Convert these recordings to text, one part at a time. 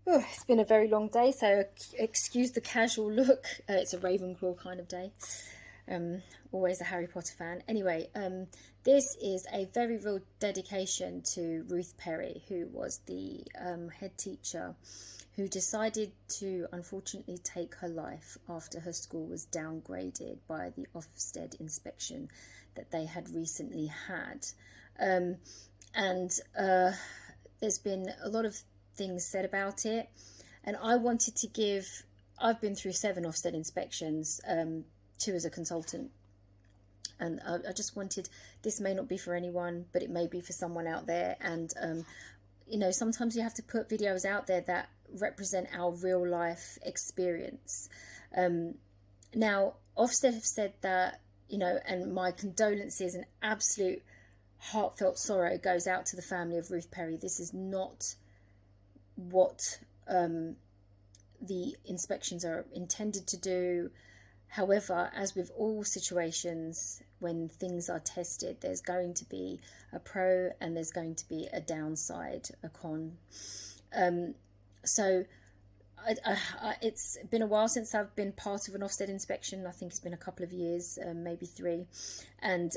Oh, it's been a very long day, so excuse the casual look. It's a Ravenclaw kind of day. Always a Harry Potter fan. Anyway, this is a very real dedication to Ruth Perry, who was the head teacher who decided to unfortunately take her life after her school was downgraded by the OFSTED inspection that they had recently had. And there's been a lot of things said about it, and I wanted to give, I've been through 7 Ofsted inspections, 2 as a consultant, and I just wanted, this may not be for anyone, but it may be for someone out there. And you know, sometimes you have to put videos out there that represent our real life experience. Now Ofsted have said that, you know, and my condolences and absolute heartfelt sorrow goes out to the family of Ruth Perry. This is not what the inspections are intended to do. However, as with all situations, when things are tested, there's going to be a pro and there's going to be a downside, a con. So it's been a while since I've been part of an Ofsted inspection. I think it's been a couple of years, maybe 3. And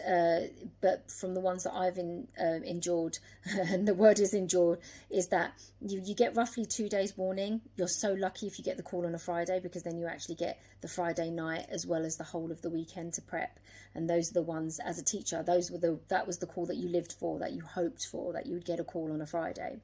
but from the ones that I've endured, and the word is endured, is that you get roughly 2 days warning. You're so lucky if you get the call on a Friday, because then you actually get the Friday night as well as the whole of the weekend to prep. And those are the ones, as a teacher, that was the call that you lived for, that you hoped for, that you would get a call on a Friday.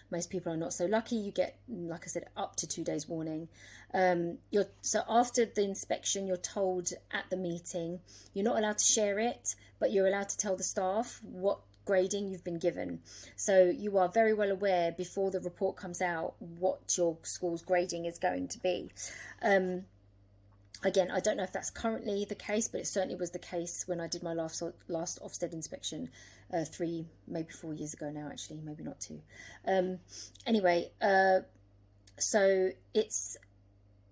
Most people are not so lucky. You get, like I said, up to 2 days warning. So after the inspection, you're told at the meeting, you're not allowed to share it, but you're allowed to tell the staff what grading you've been given. So you are very well aware before the report comes out what your school's grading is going to be. Again, I don't know if that's currently the case, but it certainly was the case when I did my last Ofsted inspection 3, maybe 4 years ago now, actually, maybe not 2. Anyway, so it's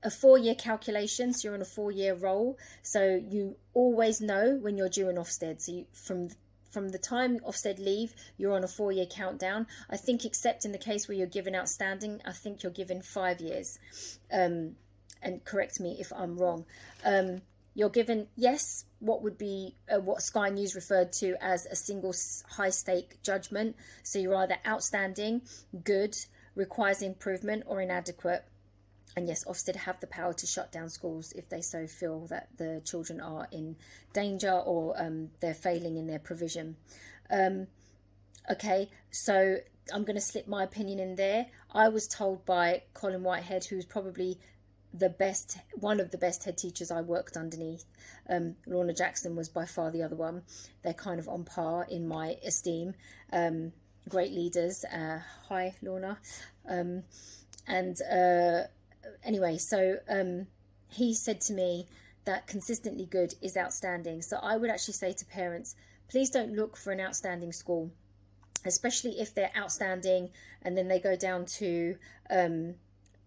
a 4-year calculation, so you're on a 4-year roll. So you always know when you're due an Ofsted. So you, from the time Ofsted leave, you're on a 4-year countdown. I think, except in the case where you're given outstanding, I think you're given 5 years. And correct me if I'm wrong. You're given, yes, what would be what Sky News referred to as a single high stake judgment. So you're either outstanding, good, requires improvement, or inadequate. And yes, Ofsted have the power to shut down schools if they so feel that the children are in danger or they're failing in their provision. Okay, so I'm going to slip my opinion in there. I was told by Colin Whitehead, who's probably one of the best head teachers I worked underneath. Lorna Jackson was by far the other one. They're kind of on par in my esteem. Great leaders. Hi, Lorna. Anyway, so he said to me that consistently good is outstanding. So I would actually say to parents, please don't look for an outstanding school, especially if they're outstanding and then they go down to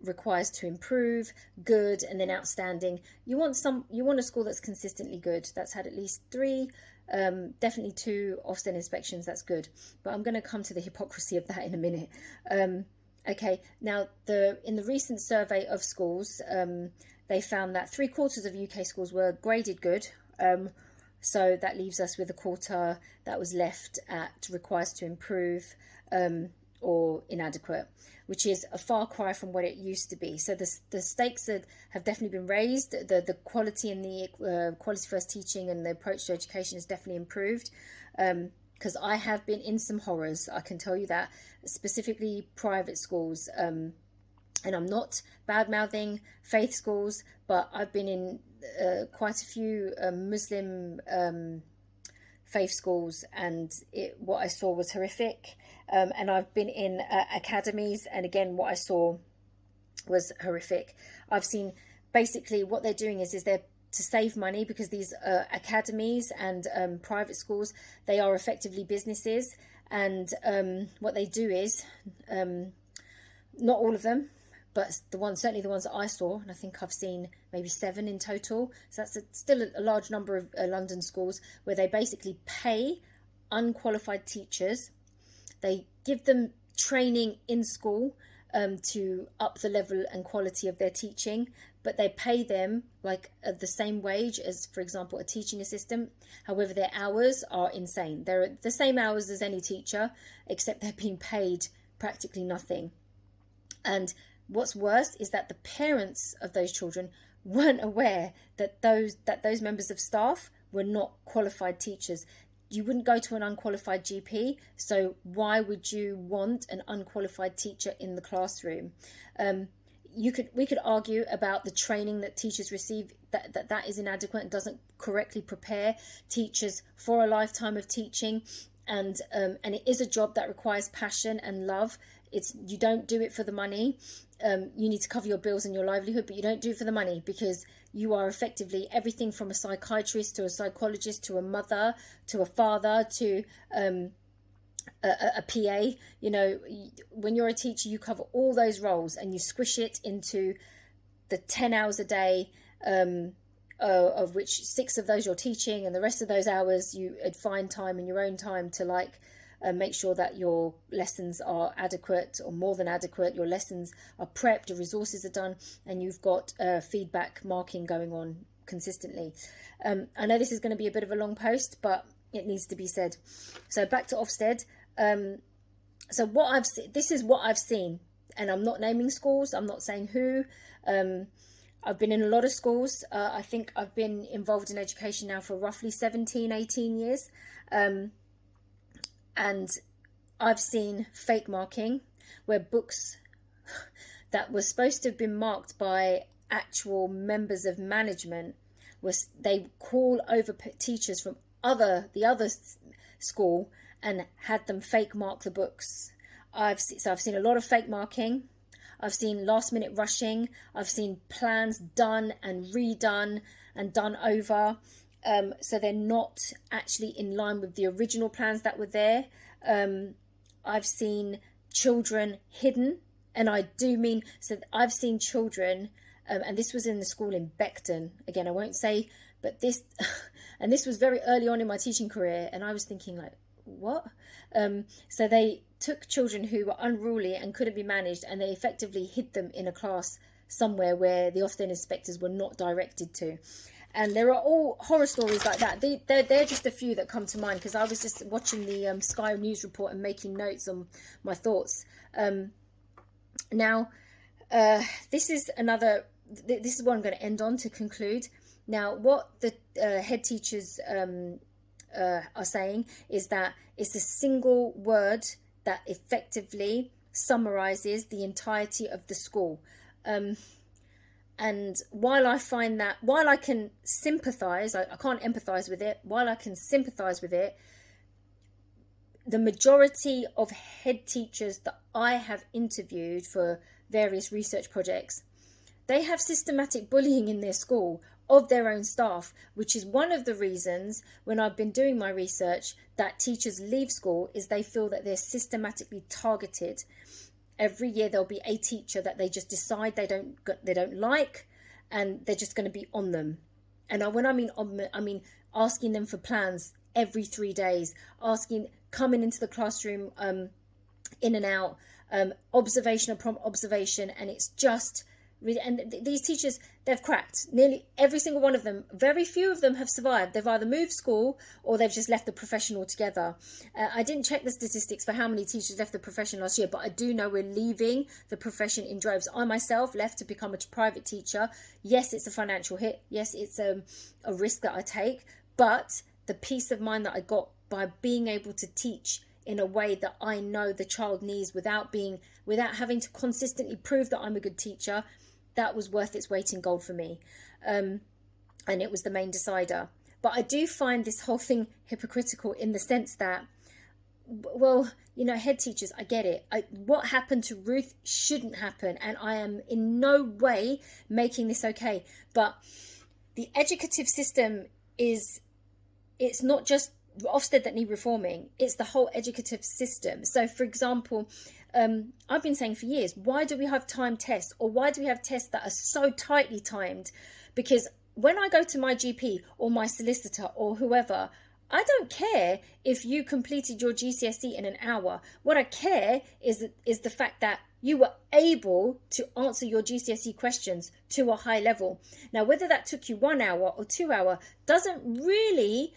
requires to improve, good, and then outstanding. You want a school that's consistently good, that's had at least 3, definitely 2 Ofsted inspections. That's good. But I'm going to come to the hypocrisy of that in a minute. Okay, now in the recent survey of schools, they found that 3/4 of UK schools were graded good. So that leaves us with a quarter that was left at requires to improve or inadequate, which is a far cry from what it used to be. So the stakes have definitely been raised. The quality and the quality first teaching and the approach to education has definitely improved. Because I have been in some horrors, I can tell you that, specifically private schools. And I'm not bad-mouthing faith schools, but I've been in quite a few Muslim faith schools, and what I saw was horrific. And I've been in academies, and again, what I saw was horrific. I've seen, basically what they're doing is they're to save money, because these academies and private schools, they are effectively businesses. And what they do is, not all of them, but certainly the ones that I saw, and I think I've seen maybe 7 in total. So that's still a large number of London schools, where they basically pay unqualified teachers. They give them training in school, to up the level and quality of their teaching, but they pay them like the same wage as, for example, a teaching assistant. However, their hours are insane. They're the same hours as any teacher, except they're being paid practically nothing. And what's worse is that the parents of those children weren't aware that those members of staff were not qualified teachers. You wouldn't go to an unqualified GP, so why would you want an unqualified teacher in the classroom? We could argue about the training that teachers receive, that is inadequate and doesn't correctly prepare teachers for a lifetime of teaching, and it is a job that requires passion and love. You don't do it for the money. You need to cover your bills and your livelihood, but you don't do it for the money, because you are effectively everything from a psychiatrist to a psychologist to a mother to a father to a PA. You know, when you're a teacher, you cover all those roles and you squish it into the 10 hours a day, of which 6 of those you're teaching, and the rest of those hours you find time in your own time to make sure that your lessons are adequate or more than adequate, your lessons are prepped, your resources are done, and you've got feedback marking going on consistently. I know this is going to be a bit of a long post, but it needs to be said. So back to Ofsted. So this is what I've seen, and I'm not naming schools, I'm not saying who. I've been in a lot of schools. I think I've been involved in education now for roughly 17, 18 years. And I've seen fake marking, where books that were supposed to have been marked by actual members of management, they call over teachers from the other school and had them fake mark the books. I've seen a lot of fake marking. I've seen last minute rushing. I've seen plans done and redone and done over. So they're not actually in line with the original plans that were there. I've seen children hidden, and I do mean, so I've seen children, and this was in the school in Beckton. Again, I won't say, but this, and this was very early on in my teaching career, and I was thinking like, what? So they took children who were unruly and couldn't be managed, and they effectively hid them in a class somewhere where the Ofsted inspectors were not directed to. And there are all horror stories like that. They're just a few that come to mind, because I was just watching the Sky News report and making notes on my thoughts. Now, this is what I'm going to end on to conclude. Now, what the head teachers are saying is that it's a single word that effectively summarizes the entirety of the school. And while I can sympathize, I can't empathize with it, while I can sympathize with it, the majority of head teachers that I have interviewed for various research projects, they have systematic bullying in their school of their own staff, which is one of the reasons when I've been doing my research that teachers leave school, is they feel that they're systematically targeted. Every year there'll be a teacher that they just decide they don't like, and they're just going to be on them. And when I mean on them, I mean asking them for plans every 3 days, coming into the classroom in and out, observation upon observation, and it's just really. And these teachers, they've cracked. Nearly every single one of them. Very few of them have survived. They've either moved school or they've just left the profession altogether. I didn't check the statistics for how many teachers left the profession last year, but I do know we're leaving the profession in droves. I myself left to become a private teacher. Yes, it's a financial hit. Yes, it's a risk that I take, but the peace of mind that I got by being able to teach in a way that I know the child needs without having to consistently prove that I'm a good teacher, that was worth its weight in gold for me. And it was the main decider. But I do find this whole thing hypocritical in the sense that, well, head teachers, I get it. What happened to Ruth shouldn't happen. And I am in no way making this okay. But the educative system it's not just Ofsted that need reforming, it's the whole educative system. So for example, I've been saying for years, why do we have timed tests, or why do we have tests that are so tightly timed? Because when I go to my GP or my solicitor or whoever, I don't care if you completed your GCSE in an hour. What I care is the fact that You were able to answer your GCSE questions to a high level. Now, whether that took you 1 hour or 2 hours doesn't really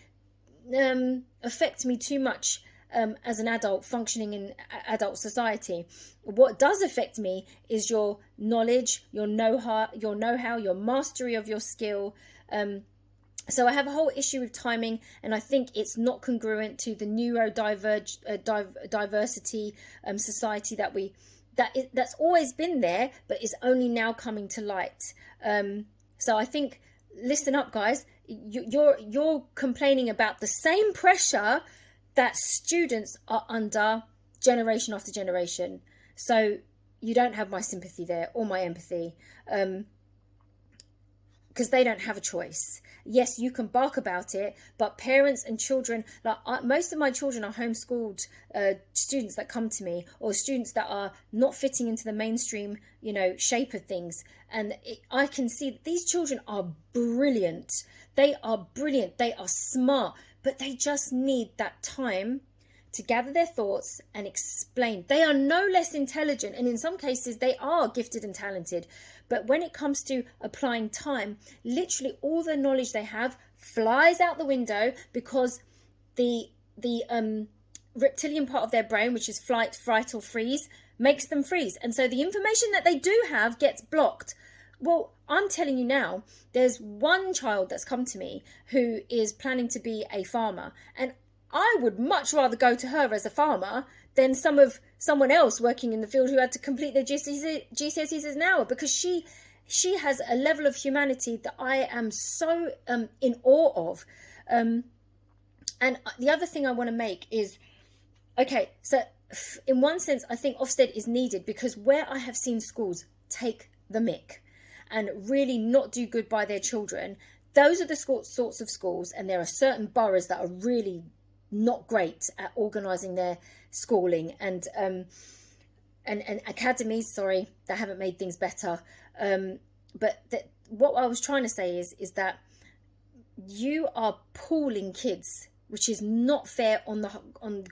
affect me too much as an adult functioning in adult society. What does affect me is your knowledge, your know-how, your mastery of your skill. So I have a whole issue with timing, and I think it's not congruent to the neurodiversity society that's always been there, but is only now coming to light. So I think, listen up, guys. You're complaining about the same pressure that students are under generation after generation. So you don't have my sympathy there or my empathy, because they don't have a choice. Yes, you can bark about it, but parents and children, most of my children are homeschooled students that come to me, or students that are not fitting into the mainstream, shape of things. And I can see that these children are brilliant. They are brilliant. They are smart, but they just need that time to gather their thoughts and explain. They are no less intelligent, and in some cases they are gifted and talented. But when it comes to applying time, literally all the knowledge they have flies out the window, because the reptilian part of their brain, which is flight, fright, or freeze, makes them freeze. And so the information that they do have gets blocked. Well, I'm telling you now, there's one child that's come to me who is planning to be a farmer, and I would much rather go to her as a farmer than someone else working in the field who had to complete their GCSEs as an hour, because she has a level of humanity that I am so in awe of. And the other thing I want to make is, okay, so in one sense, I think Ofsted is needed, because where I have seen schools take the mick and really not do good by their children, those are the sorts of schools, and there are certain boroughs that are really not great at organising their schooling, and academies, sorry, that haven't made things better. But what I was trying to say is that you are pooling kids, which is not fair on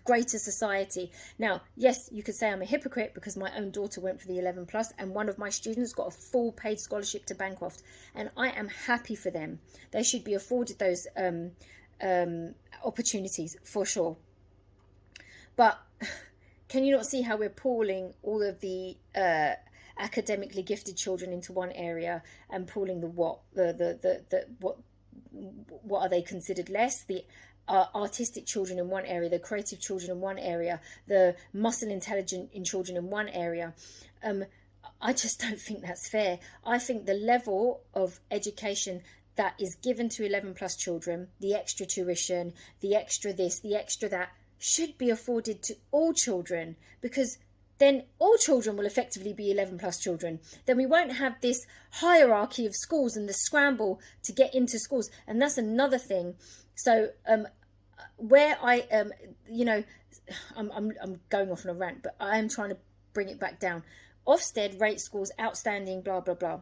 greater society. Now, yes, you could say I'm a hypocrite, because my own daughter went for the 11 plus, and one of my students got a full paid scholarship to Bancroft, and I am happy for them. They should be afforded those opportunities for sure. But can you not see how we're pooling all of the academically gifted children into one area, and pooling what are they considered less? The artistic children in one area, the creative children in one area, the muscle intelligent in children in one area. I just don't think that's fair. I think the level of education that is given to 11 plus children, the extra tuition, the extra this, the extra that, should be afforded to all children, because then all children will effectively be 11 plus children. Then we won't have this hierarchy of schools and the scramble to get into schools. And that's another thing. So where I I'm going off on a rant, but I am trying to bring it back down. Ofsted rates schools outstanding, blah blah blah.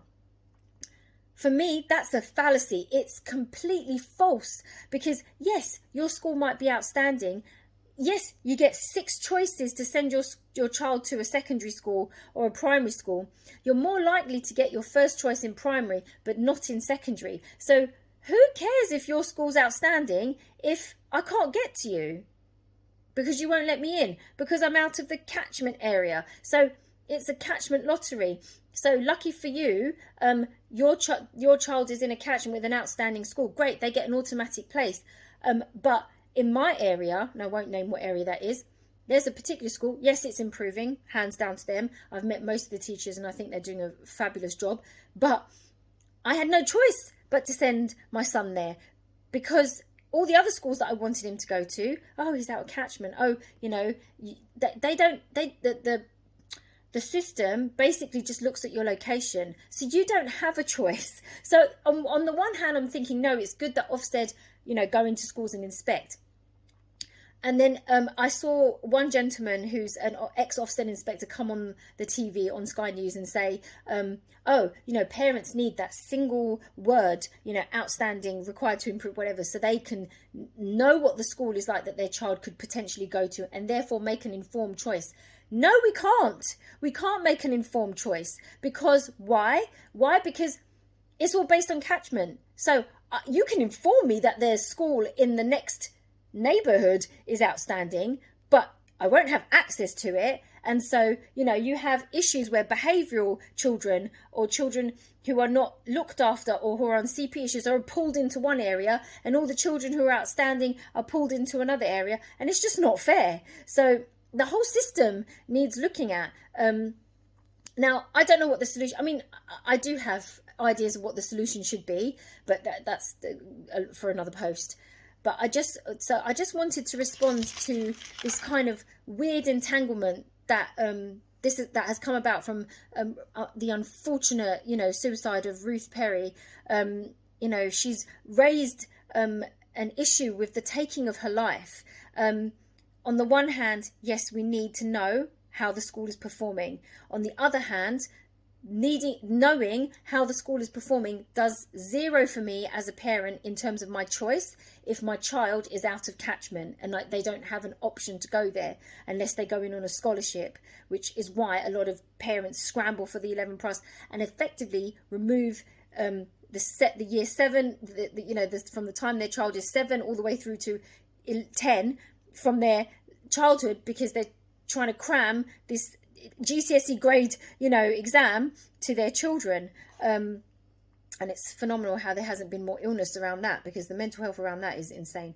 For me, that's a fallacy. It's completely false, because yes, your school might be outstanding. Yes, you get 6 choices to send your child to a secondary school or a primary school. You're more likely to get your first choice in primary, but not in secondary. So who cares if your school's outstanding if I can't get to you? Because you won't let me in, because I'm out of the catchment area. So it's a catchment lottery. So lucky for you, your child is in a catchment with an outstanding school. Great, they get an automatic place. But in my area, and I won't name what area that is, there's a particular school. Yes, it's improving, hands down to them. I've met most of the teachers and I think they're doing a fabulous job. But I had no choice but to send my son there, because all the other schools that I wanted him to go to, oh, he's out of catchment. Oh, the system basically just looks at your location. So you don't have a choice. So on the one hand, I'm thinking, no, it's good that Ofsted, go into schools and inspect. And then I saw one gentleman who's an ex-Ofsted inspector come on the TV on Sky News and say, parents need that single word, outstanding, required to improve, whatever, so they can know what the school is like that their child could potentially go to and therefore make an informed choice. No, we can't. We can't make an informed choice. Because why? Why? Because it's all based on catchment. So you can inform me that their school in the next neighborhood is outstanding, but I won't have access to it. And so, you have issues where behavioural children or children who are not looked after or who are on CP issues are pulled into one area, and all the children who are outstanding are pulled into another area. And it's just not fair. So the whole system needs looking at. Now, I don't know what the solution... I mean, I do have ideas of what the solution should be, but that's for another post. But I just wanted to respond to this kind of weird entanglement that that has come about from the unfortunate, suicide of Ruth Perry. She's raised an issue with the taking of her life. On the one hand, yes, we need to know how the school is performing. On the other hand, knowing how the school is performing does zero for me as a parent in terms of my choice if my child is out of catchment and they don't have an option to go there unless they go in on a scholarship, which is why a lot of parents scramble for the 11 plus and effectively remove the year 7, from the time their child is 7 all the way through to 10 from their childhood, because they're trying to cram this GCSE grade, exam to their children. And it's phenomenal how there hasn't been more illness around that, because the mental health around that is insane.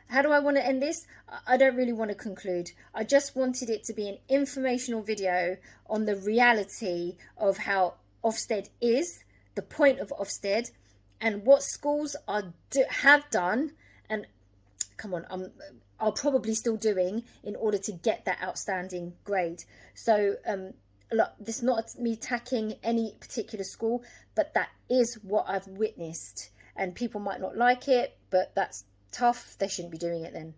How do I want to end this? I don't really want to conclude. I just wanted it to be an informational video on the reality of how OFSTED is, the point of OFSTED, and what schools have done, and come on, are probably still doing in order to get that outstanding grade. So look, this is not me attacking any particular school, but that is what I've witnessed, and people might not like it, but that's tough. They shouldn't be doing it then.